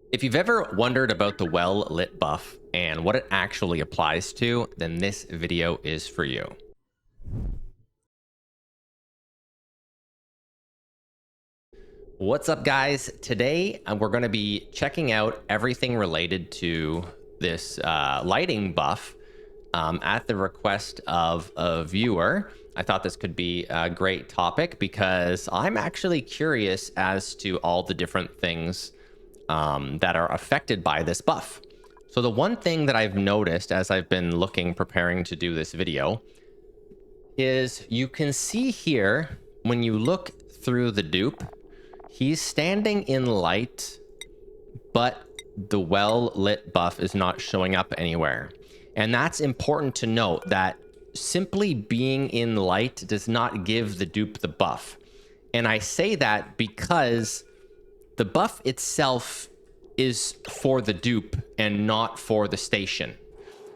If you've ever wondered about the well-lit buff and what it actually applies to, then this video is for you. What's up, guys? Today we're going to be checking out everything related to this lighting buff at the request of a viewer. I thought this could be a great topic because I'm actually curious as to all the different things that are affected by this buff. So the one thing that I've noticed as I've been preparing to do this video is you can see here when you look through the dupe, he's standing in light, but the well-lit buff is not showing up anywhere. And that's important to note, that simply being in light does not give the dupe the buff. And I say that because the buff itself is for the dupe and not for the station.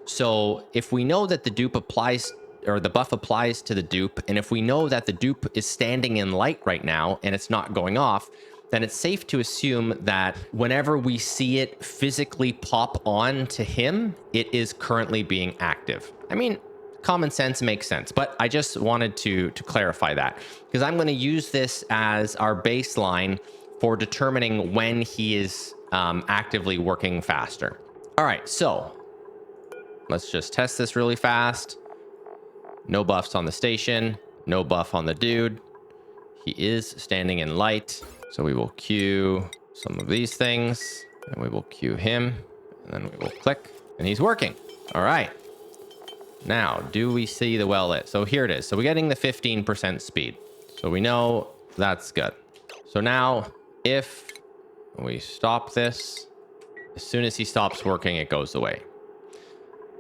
So if we know that the dupe applies, or the buff applies to the dupe, and if we know that the dupe is standing in light right now and it's not going off, then it's safe to assume that whenever we see it physically pop on to him, it is currently being active. I mean, common sense makes sense, but I just wanted to clarify that because I'm going to use this as our baseline for determining when he is actively working faster. All right, so let's just test this really fast. No buffs on the station, no buff on the dude. He is standing in light. So we will queue some of these things and we will queue him, and then we will click and he's working. All right. Now, do we see the well lit? So here it is. So we're getting the 15% speed. So we know that's good. So now if we stop this, as soon as he stops working, it goes away.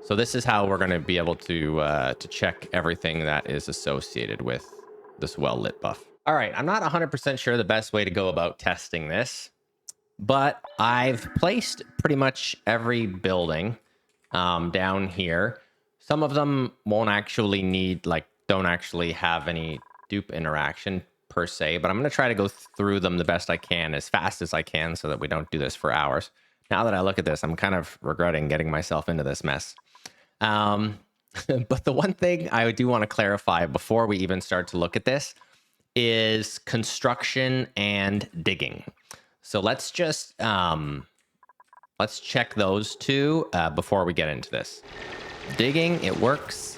So this is how we're going to be able to check everything that is associated with this well-lit buff. All right, I'm not 100% sure the best way to go about testing this, but I've placed pretty much every building down here. Some of them won't actually need, don't actually have any dupe interaction per se, but I'm going to try to go through them the best I can, as fast as I can, so that we don't do this for hours. Now that I look at this, I'm kind of regretting getting myself into this mess. But the one thing I do want to clarify before we even start to look at this is construction and digging. So let's just let's check those two before we get into this. Digging, it works.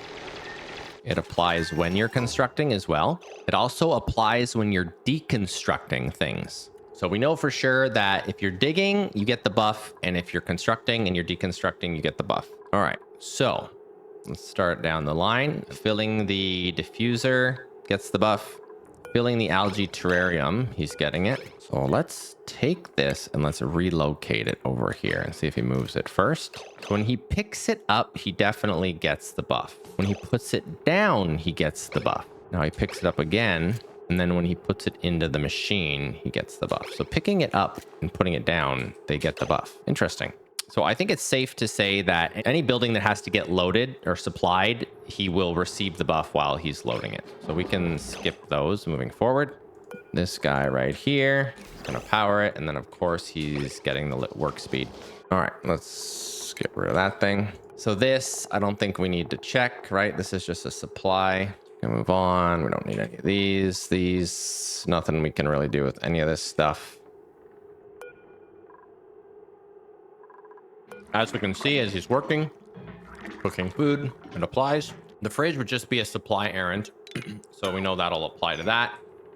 It applies when you're constructing as well. It also applies when you're deconstructing things. So we know for sure that if you're digging, you get the buff, and if you're constructing and you're deconstructing, you get the buff. All right, so let's start down the line. Filling the diffuser gets the buff. Filling the algae terrarium, he's getting it. So let's take this and let's relocate it over here and see if he moves it first. When he picks it up, he definitely gets the buff. When he puts it down, he gets the buff. Now he picks it up again, and then when he puts it into the machine, he gets the buff. So picking it up and putting it down, they get the buff. Interesting. So I think it's safe to say that any building that has to get loaded or supplied, he will receive the buff while he's loading it. So we can skip those moving forward. This guy right here is going to power it. And then, of course, he's getting the lit work speed. All right, let's get rid of that thing. So this, I don't think we need to check, right? This is just a supply. We can move on. We don't need any of these. These, nothing we can really do with any of this stuff. As we can see, as he's working, cooking food, it applies. The fridge would just be a supply errand. So we know that'll apply to that.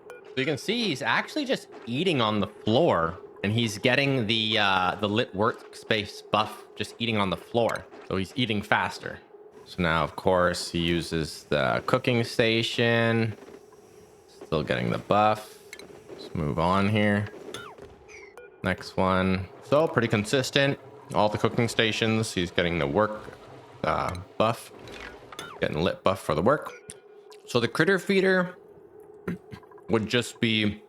So you can see he's actually just eating on the floor, and he's getting the lit workspace buff just eating on the floor. So he's eating faster. So now, of course, he uses the cooking station. Still getting the buff. Let's move on here. Next one. So pretty consistent. All the cooking stations, he's getting the work buff, getting lit buff for the work. So the critter feeder would just be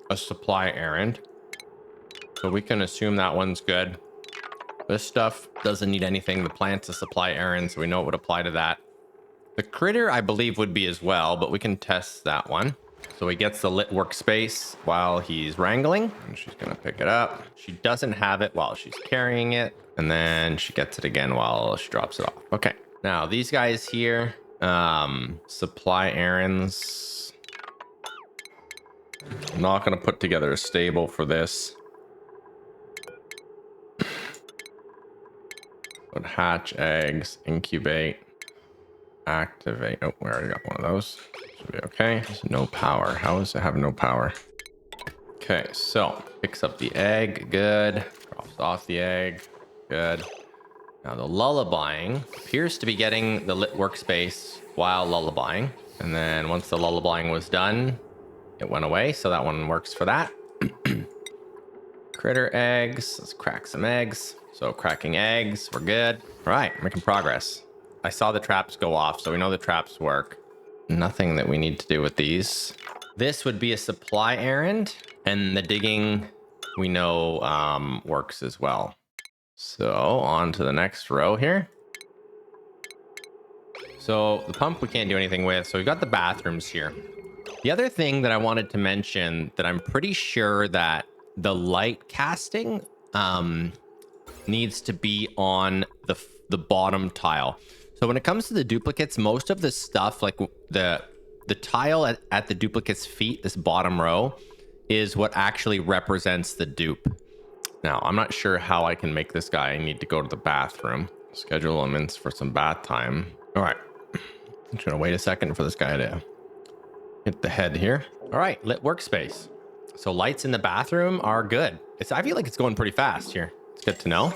a supply errand. So we can assume that one's good. This stuff doesn't need anything. The plant's a supply errand, so we know it would apply to that. The critter, I believe, would be as well, but we can test that one. So he gets the lit workspace while he's wrangling, and she's gonna pick it up. She doesn't have it while she's carrying it, and then she gets it again while she drops it off. Okay, now these guys here, supply errands. I'm not gonna put together a stable for this. But hatch eggs, incubate, activate. Oh, we already got one of those. Should be okay. There's no power. How does it have no power? Okay, so picks up the egg. Good. Drops off the egg. Good. Now the lullabying appears to be getting the lit workspace while lullabying. And then once the lullabying was done, it went away. So that one works for that. Critter eggs. Let's crack some eggs. So cracking eggs, we're good. All right, making progress. I saw the traps go off, so we know the traps work. Nothing that we need to do with these. This would be a supply errand, and the digging we know works as well. So on to the next row here. So the pump we can't do anything with. So we've got the bathrooms here. The other thing that I wanted to mention that I'm pretty sure that the light casting needs to be on the bottom tile. So when it comes to the duplicates, most of the stuff, like the tile at the duplicate's feet, this bottom row, is what actually represents the dupe. Now, I'm not sure how I can make this guy need to go to the bathroom. Schedule elements for some bath time. All right. I'm just gonna wait a second for this guy to hit the head here. All right, lit workspace. So lights in the bathroom are good. I feel like it's going pretty fast here. It's good to know.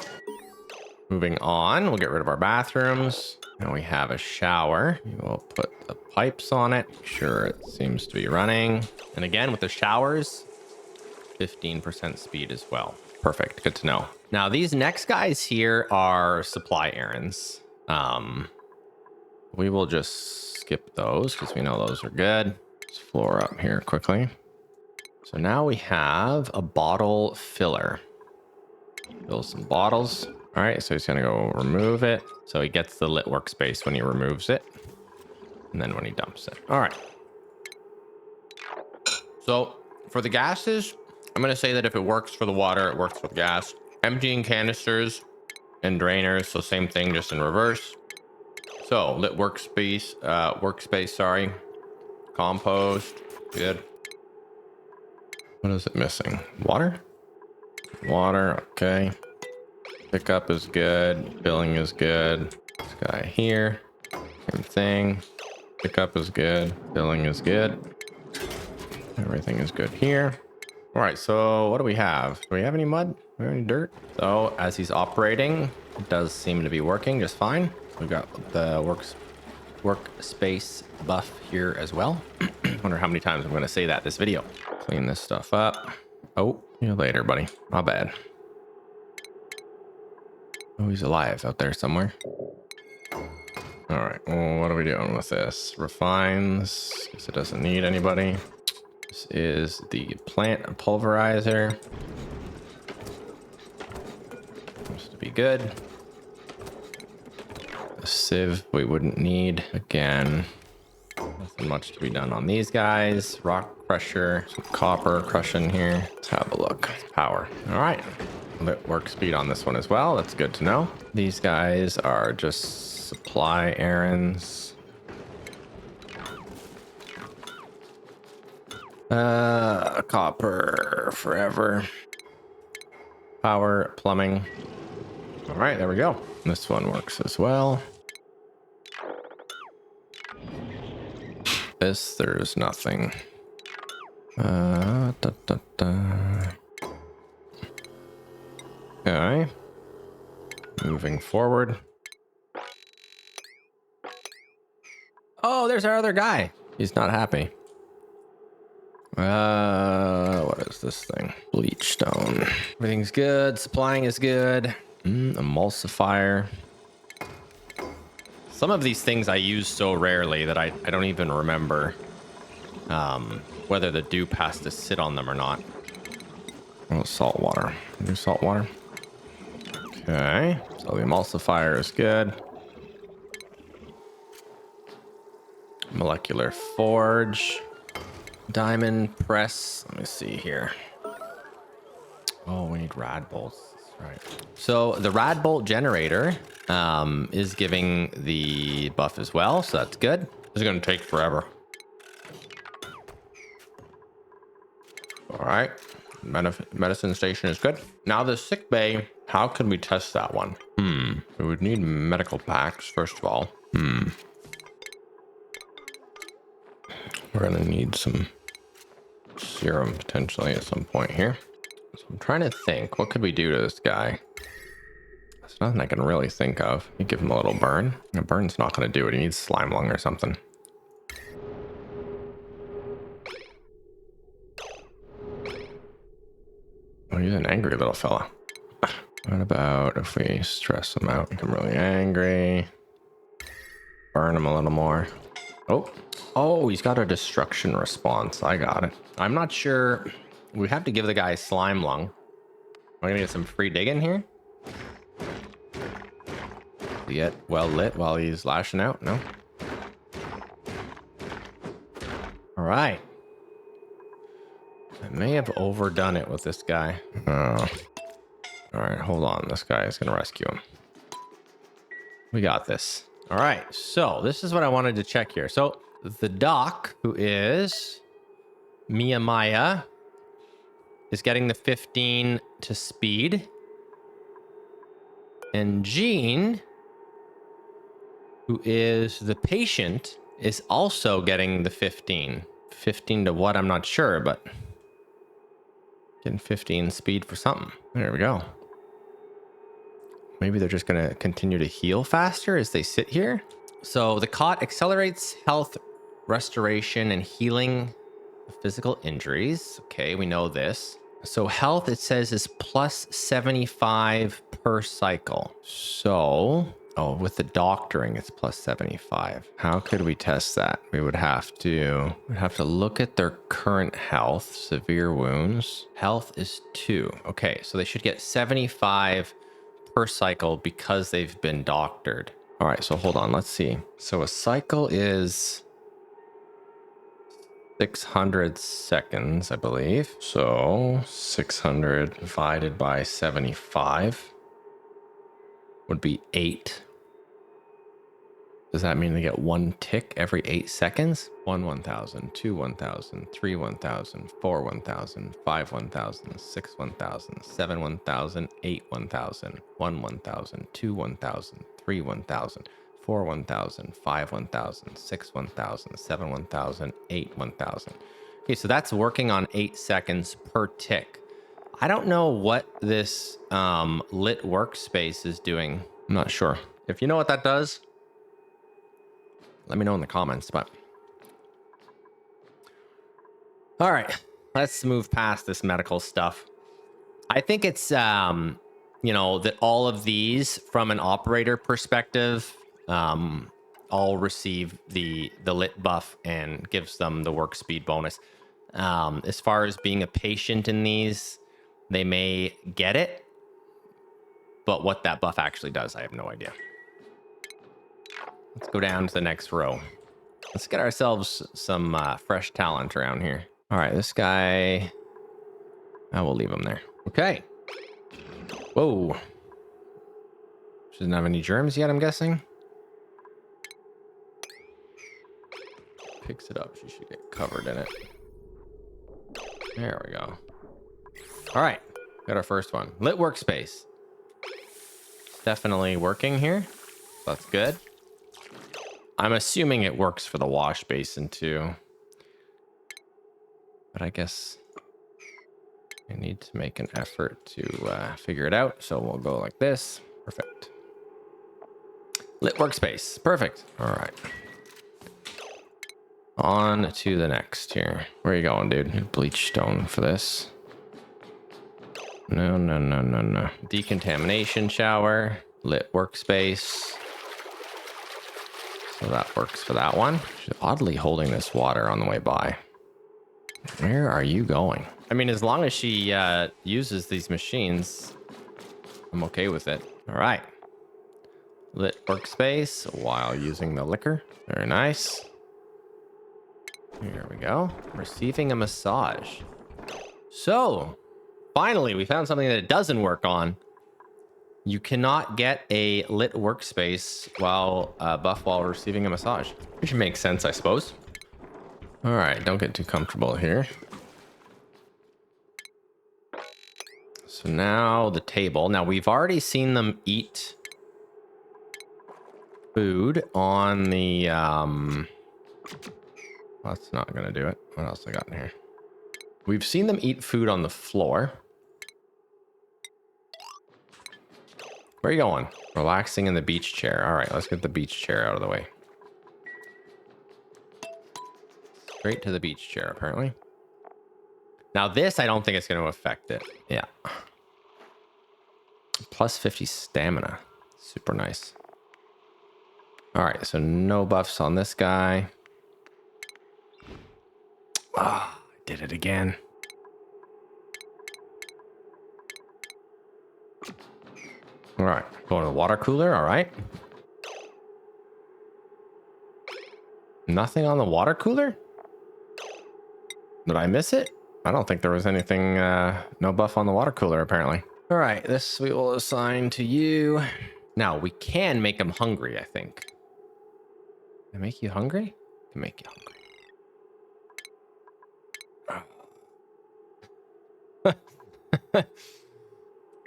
Moving on, we'll get rid of our bathrooms. And we have a shower. We'll put the pipes on it. Make sure it seems to be running. And again, with the showers, 15% speed as well. Perfect, good to know. Now these next guys here are supply errands. We will just skip those because we know those are good. Let's floor up here quickly. So now we have a bottle filler. Fill some bottles. All right, so he's gonna go remove it. So he gets the lit workspace when he removes it, and then when he dumps it. All right. So for the gases, I'm gonna say that if it works for the water, it works for the gas. Emptying canisters and drainers, so same thing, just in reverse. So lit workspace, sorry. Compost, good. What is it missing? Water? Water, okay. Pickup is good. Filling is good. This guy here, same thing. Pickup is good. Filling is good. Everything is good here. All right, so what do we have? Do we have any mud? Do we have any dirt? So as he's operating, it does seem to be working just fine. We've got the workspace buff here as well. Wonder how many times I'm going to say that this video. Clean this stuff up. Oh, see you later, buddy. My bad. Oh, he's alive out there somewhere. All right, well, what are we doing with this? Refines, because it doesn't need anybody. This is the plant pulverizer. Seems to be good. A sieve we wouldn't need. Again, nothing much to be done on these guys. Rock crusher, some copper crushing here. Let's have a look. Power. All right. Lit work speed on this one as well. That's good to know. These guys are just supply errands. Copper forever. Power, plumbing. All right, there we go. This one works as well. This, there's nothing. Okay. Moving forward. Oh, there's our other guy. He's not happy. What is this thing? Bleach stone. Everything's good. Supplying is good. Emulsifier. Some of these things I use so rarely that I don't even remember whether the dupe has to sit on them or not. Oh, salt water. Do salt water. Okay. So the emulsifier is good. Molecular forge. Diamond press. Let me see here. Oh, we need radbolts. That's right. So the radbolt generator is giving the buff as well. So that's good. This is going to take forever. All right. Medicine station is good. Now the sick bay. How can we test that one? We would need medical packs, first of all. We're going to need some serum potentially at some point here. So I'm trying to think, what could we do to this guy? There's nothing I can really think of. You give him a little burn. A burn's not going to do it. He needs slime lung or something. Oh, he's an angry little fella. What about if we stress him out, make him really angry, burn him a little more? Oh, he's got a destruction response. I got it. I'm not sure. We have to give the guy slime lung. Am I gonna get some free digging here? Get well lit while he's lashing out? No. All right. I may have overdone it with this guy. Oh. All right, hold on. This guy is gonna rescue him. We got this. All right, so this is what I wanted to check here. So the doc, who is Maya, is getting the 15 to speed. And Jean, who is the patient, is also getting the 15. 15 to what? I'm not sure, but getting 15 speed for something. There we go. Maybe they're just going to continue to heal faster as they sit here. So the cot accelerates health restoration and healing of physical injuries. Okay, we know this. So health, it says, is plus 75 per cycle. So, oh, with the doctoring, it's plus 75. How could we test that? We'd have to look at their current health. Severe wounds. Health is 2. Okay, so they should get 75 per cycle because they've been doctored. All right, so hold on, let's see. So a cycle is 600 seconds, I believe. So 600 divided by 75 would be 8. Does that mean they get 1 tick every 8 seconds? 1 1000, 2 1000, 3 1000, 4 1000, 5 1000, 6 1000, 7 1000, 8 1000, 1 1000, 2 1000, 3 1000, 4 1000, 5 1000, 6 1000, 7 1000, 8 1000. Okay, so that's working on 8 seconds per tick. I don't know what this lit workspace is doing. I'm not sure. If you know what that does, let me know in the comments. But all right, let's move past this medical stuff. I think it's you know, that all of these from an operator perspective all receive the lit buff and gives them the work speed bonus. As far as being a patient in these, they may get it, but what that buff actually does, I have no idea. Let's go down to the next row. Let's get ourselves some fresh talent around here. All right, this guy, I will leave him there. Okay. Whoa. She doesn't have any germs yet, I'm guessing. Picks it up. She should get covered in it. There we go. All right. Got our first one. Lit workspace. It's definitely working here. That's good. I'm assuming it works for the wash basin too. But I guess I need to make an effort to figure it out. So we'll go like this. Perfect. Lit workspace. Perfect. All right. On to the next here. Where are you going, dude? Bleach stone for this. No, no, no, no, no. Decontamination shower. Lit workspace. So that works for that one. She's oddly holding this water on the way by. Where are you going? I mean, as long as she uses these machines, I'm okay with it. All right. Lit workspace while using the liquor. Very nice. Here we go. Receiving a massage. So, finally, we found something that it doesn't work on. You cannot get a lit workspace while buff while receiving a massage. Which makes sense, I suppose. All right, don't get too comfortable here. So now the table. Now we've already seen them eat food on the that's not gonna do it. What else I got in here? We've seen them eat food on the floor. Where are you going? Relaxing in the beach chair. All right, let's get the beach chair out of the way. Straight to the beach chair, apparently. Now this, I don't think it's going to affect it. Yeah. Plus 50 stamina. Super nice. All right, so no buffs on this guy. Ah, I did it again. All right, going to the water cooler. All right. Nothing on the water cooler? Did I miss it? I don't think there was anything, no buff on the water cooler, apparently. All right, this we will assign to you. Now, we can make them hungry, I think. Can I make you hungry? Can make you hungry.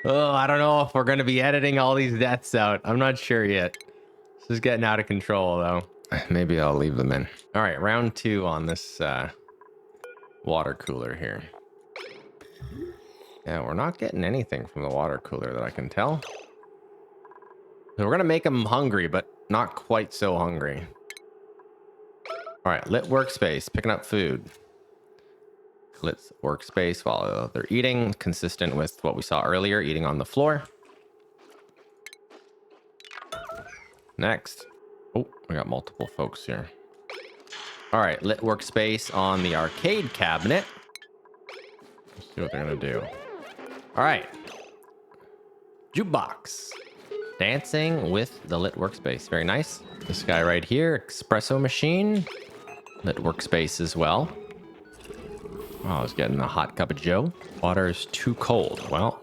Oh, I don't know if we're going to be editing all these deaths out. I'm not sure yet. This is getting out of control, though. Maybe I'll leave them in. All right, round 2 on this water cooler here. Yeah, we're not getting anything from the water cooler that I can tell. So we're going to make them hungry, but not quite so hungry. All right, lit workspace, picking up food. Lit workspace while they're eating, consistent with what we saw earlier, eating on the floor. Next. Oh, we got multiple folks here. All right, lit workspace on the arcade cabinet. Let's see what they're going to do. All right. Jukebox. Dancing with the lit workspace. Very nice. This guy right here, espresso machine. Lit workspace as well. Oh, I was getting a hot cup of joe. Water is too cold. Well,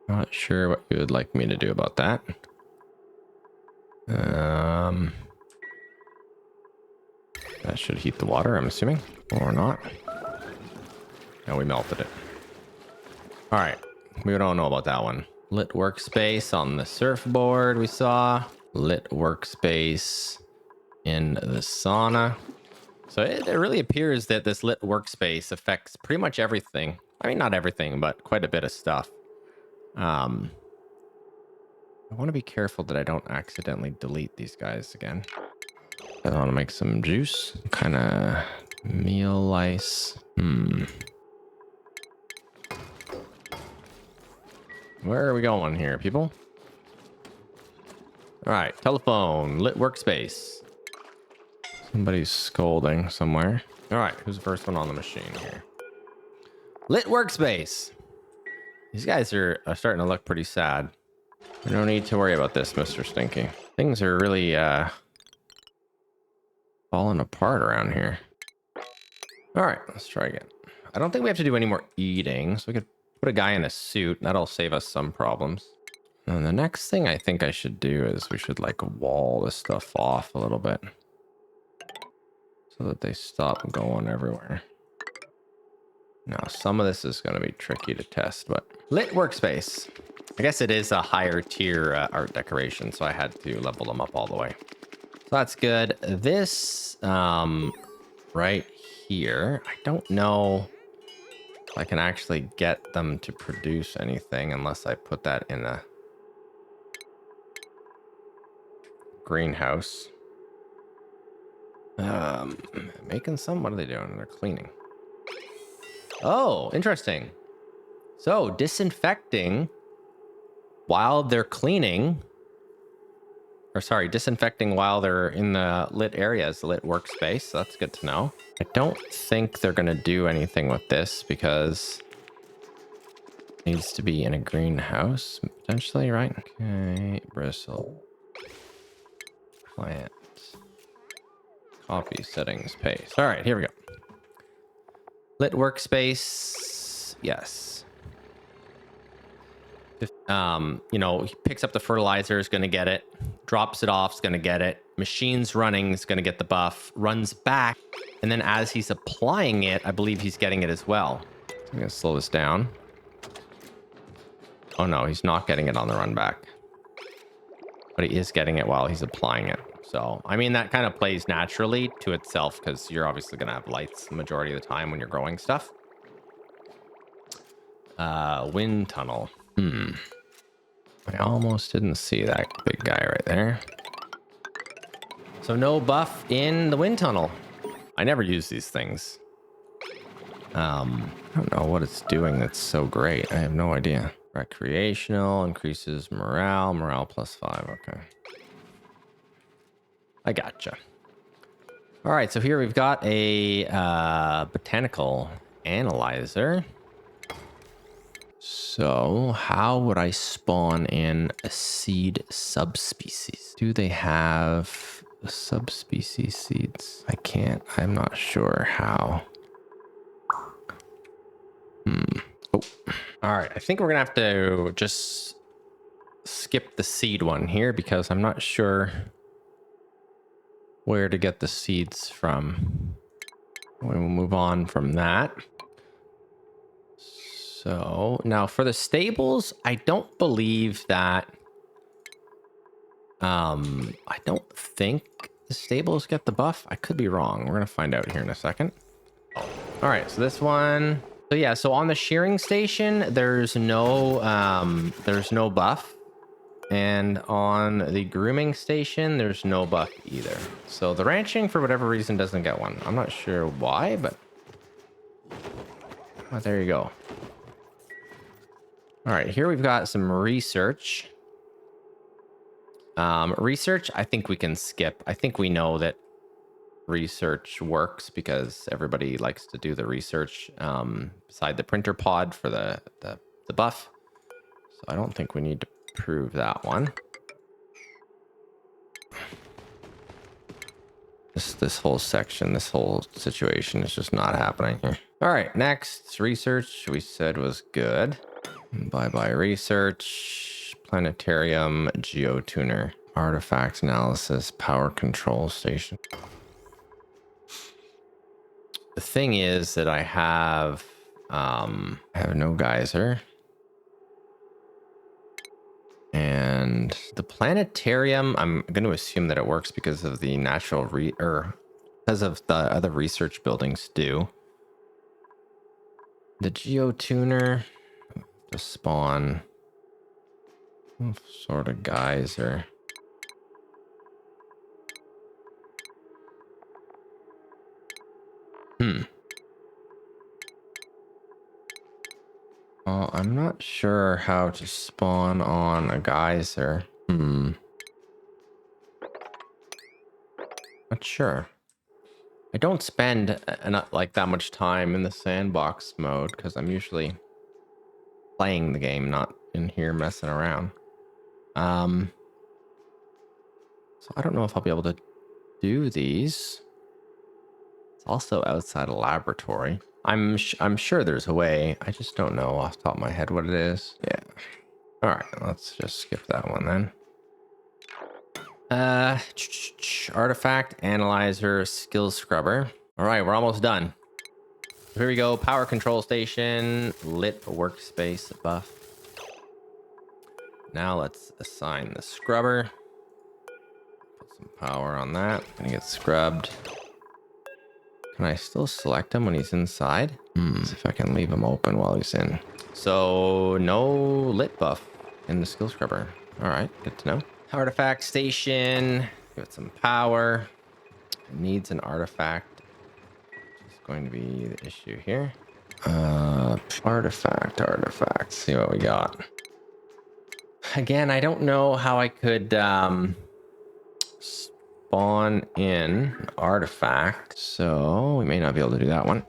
not sure what you would like me to do about that. That should heat the water, I'm assuming. Or not. No, we melted it. All right. We don't know about that one. Lit workspace on the surfboard we saw. Lit workspace in the sauna. So it really appears that this lit workspace affects pretty much everything. I mean, not everything, but quite a bit of stuff. I want to be careful that I don't accidentally delete these guys again. I want to make some juice. Kind of meal ice. Where are we going here, people? All right, telephone, lit workspace. Somebody's scolding somewhere. All right, who's the first one on the machine here? Lit workspace. These guys are starting to look pretty sad. No need to worry about this, Mr. Stinky. Things are really falling apart around here. All right, let's try again. I don't think we have to do any more eating, so we could put a guy in a suit. That'll save us some problems. And the next thing I think I should do is we should like wall this stuff off a little bit so that they stop going everywhere. Now, some of this is going to be tricky to test, but lit workspace. I guess it is a higher tier art decoration, so I had to level them up all the way. So that's good. This right here, I don't know if I can actually get them to produce anything unless I put that in a greenhouse. Making some? What are they doing? They're cleaning. Oh, interesting. So disinfecting while they're cleaning, or sorry, disinfecting while they're in the lit areas, the lit workspace. So that's good to know. I don't think they're going to do anything with this because it needs to be in a greenhouse, potentially, right? Okay, bristle. Plant. Copy settings paste. All right, here we go. Lit workspace. Yes. You know, he picks up the fertilizer, is going to get it. Drops it off, is going to get it. Machine's running, is going to get the buff. Runs back. And then as he's applying it, I believe he's getting it as well. I'm going to slow this down. Oh no, he's not getting it on the run back. But he is getting it while he's applying it. So, I mean, that kind of plays naturally to itself because you're obviously going to have lights the majority of the time when you're growing stuff. Wind tunnel. I almost didn't see that big guy right there. So no buff in the wind tunnel. I never use these things. I don't know what it's doing that's so great. I have no idea. Recreational increases morale. Morale +5. Okay. I gotcha. All right, so here we've got a botanical analyzer. So how would I spawn in a seed subspecies? Do they have subspecies seeds? I can't. I'm not sure how. Oh. All right, I think we're gonna have to just skip the seed one here because I'm not sure where to get the seeds from. We'll move on from that. So now for the stables, I don't believe that. I don't think the stables get the buff. I could be wrong. We're gonna find out here in a second. All right, so this one. So yeah, so on the shearing station, there's no buff. And on the grooming station, there's no buff either. So the ranching, for whatever reason, doesn't get one. I'm not sure why, but oh, there you go. All right, here we've got some research. Research, I think we can skip. I think we know that research works because everybody likes to do the research beside the printer pod for the buff. So I don't think we need to prove that one. This whole section, this whole situation is just not happening here. All right, next research we said was good. Bye research, planetarium, geotuner, artifact analysis, power control station. The thing is that I have no geyser. And the planetarium, I'm going to assume that it works because of the natural because of the other research buildings do. The geotuner to spawn some sort of geyser. Well, I'm not sure how to spawn on a geyser. Not sure. I don't spend like that much time in the sandbox mode because I'm usually playing the game, not in here messing around. So I don't know if I'll be able to do these. It's also outside a laboratory. I'm sure there's a way. I just don't know off the top of my head what it is. Yeah. All right, let's just skip that one then. Artifact analyzer, skill scrubber. All right, we're almost done. Here we go. Power control station, lit workspace buff. Now let's assign the scrubber. Put some power on that. Gonna get scrubbed. Can I still select him when he's inside? See if I can leave him open while he's in. So no lit buff in the skill scrubber. All right, good to know. Artifact station. Give it some power. It needs an artifact. Which is going to be the issue here. Artifact. See what we got. Again, I don't know how I could spawn in an artifact, so we may not be able to do that one.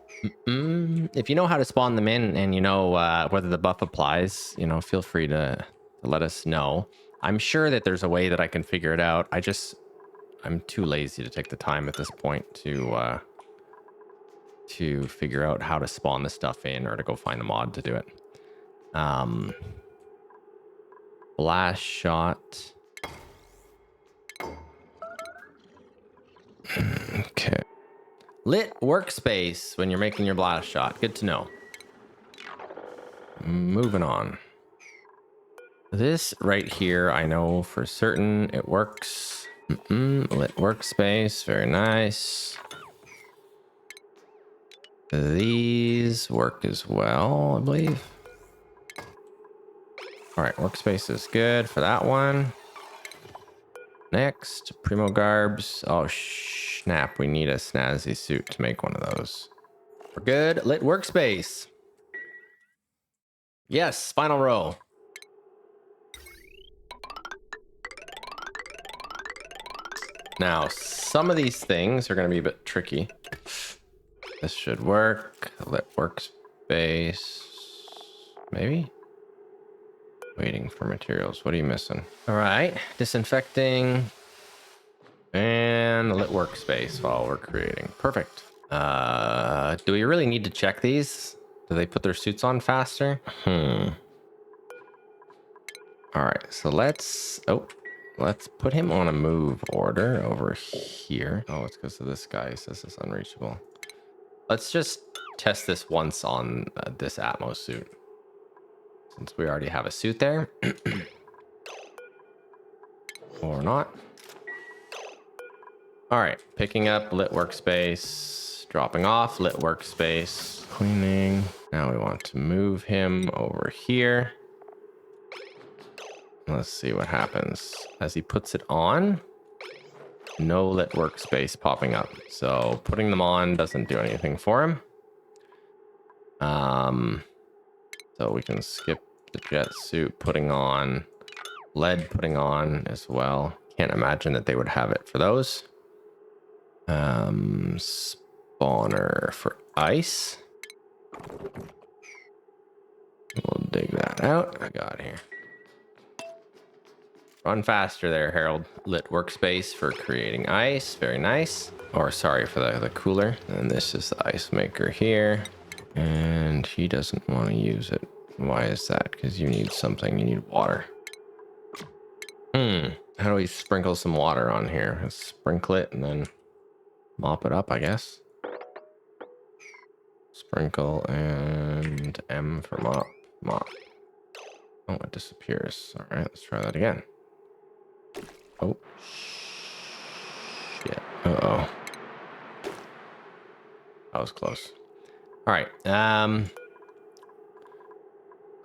If you know how to spawn them in and you know whether the buff applies, you know, feel free to let us know. I'm sure that there's a way that I can figure it out. I'm too lazy to take the time at this point to to figure out how to spawn this stuff in or to go find a mod to do it. Blast shot. Okay. Lit workspace when you're making your blast shot. Good to know. Moving on. This right here, I know for certain it works. Lit workspace. Very nice. These work as well, I believe. All right, workspace is good for that one. Next, Primo Garbs. Oh, snap. We need a snazzy suit to make one of those. We're good. Lit workspace. Yes, final row. Now, some of these things are going to be a bit tricky. This should work. Lit workspace. Maybe? Waiting for materials. What are you missing? All right. Disinfecting. And lit workspace while we're creating. Perfect. Do we really need to check these? Do they put their suits on faster? All right. So let's put him on a move order over here. Oh, it's because of this guy. He says it's unreachable. Let's just test this once on this Atmos suit. Since we already have a suit there. Or not. All right, picking up lit workspace, dropping off lit workspace, cleaning. Now we want to move him over here. Let's see what happens. As he puts it on, no lit workspace popping up. So putting them on doesn't do anything for him. So we can skip the jet suit putting on, lead putting on as well. Can't imagine that they would have it for those. Spawner for ice. We'll dig that out. I got here. Run faster there, Harold. Lit workspace for creating ice. Very nice. Or sorry for the cooler. And this is the ice maker here. And he doesn't want to use it. Why is that? Because you need something. You need water. How do we sprinkle some water on here? Let's sprinkle it and then mop it up, I guess. Sprinkle and M for mop. Mop. Oh, it disappears. All right, let's try that again. Oh. Shit. Uh-oh. That was close. All right.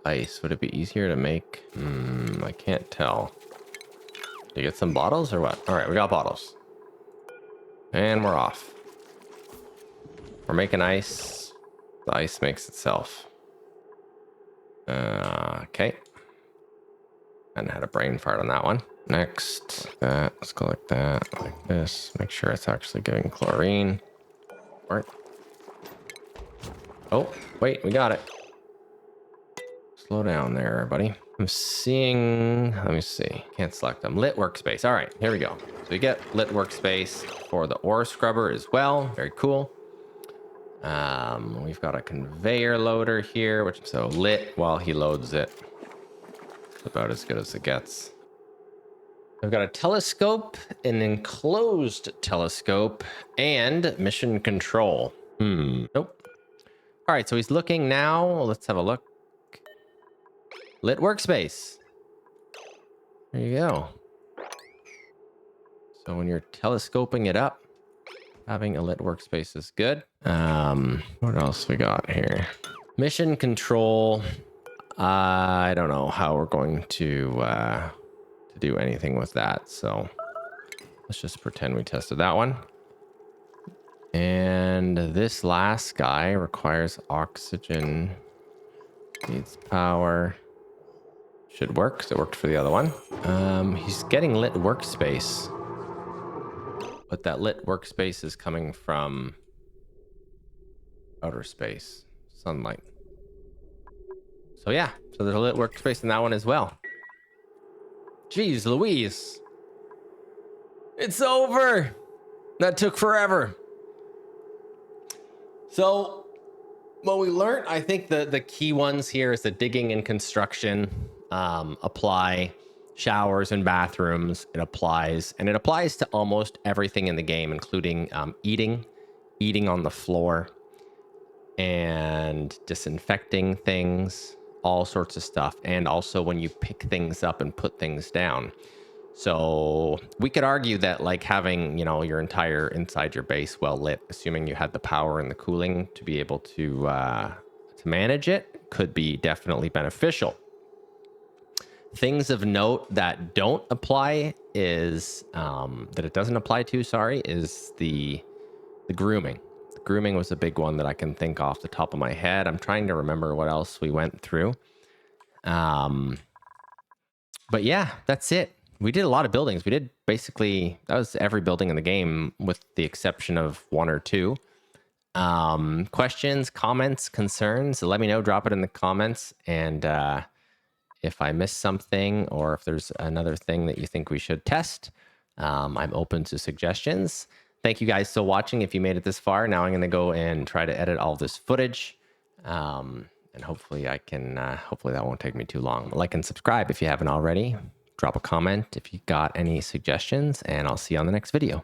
Ice. Would it be easier to make? I can't tell. Do you get some bottles or what? All right, we got bottles. And we're off. We're making ice. The ice makes itself. Okay. And had a brain fart on that one. Next, that. Let's go like that, like this. Make sure it's actually giving chlorine. Right. Oh, wait, we got it. Slow down there, everybody. I'm seeing, let me see. Can't select them. Lit workspace. All right, here we go. So we get lit workspace for the ore scrubber as well. Very cool. We've got a conveyor loader here, which so lit while he loads it. It's about as good as it gets. I've got a telescope, an enclosed telescope, and mission control. Nope. All right, so he's looking now. Let's have a look. Lit workspace. There you go. So when you're telescoping it up, having a lit workspace is good. What else we got here? Mission control. I don't know how we're going to do anything with that. So let's just pretend we tested that one. And this last guy requires oxygen. Needs power. Should work, because it worked for the other one. He's getting lit workspace. But that lit workspace is coming from outer space, sunlight. So yeah, so there's a lit workspace in that one as well. Jeez Louise. It's over. That took forever. So what we learned, I think the key ones here is the digging and construction apply showers and bathrooms. It applies to almost everything in the game, including eating on the floor, and disinfecting things, all sorts of stuff. And also when you pick things up and put things down. So we could argue that like having, your entire inside your base well lit, assuming you had the power and the cooling to be able to manage it, could be definitely beneficial. Things of note that don't apply is that it doesn't apply to, is the grooming. The grooming was a big one that I can think off the top of my head. I'm trying to remember what else we went through. But yeah, that's it. We did a lot of buildings. We did basically, that was every building in the game with the exception of one or two. Questions, comments, concerns, let me know. Drop it in the comments. And if I missed something or if there's another thing that you think we should test, I'm open to suggestions. Thank you guys for watching. If you made it this far, now I'm going to go and try to edit all this footage. And hopefully I can, hopefully that won't take me too long. Like and subscribe if you haven't already. Drop a comment if you got any suggestions, and I'll see you on the next video.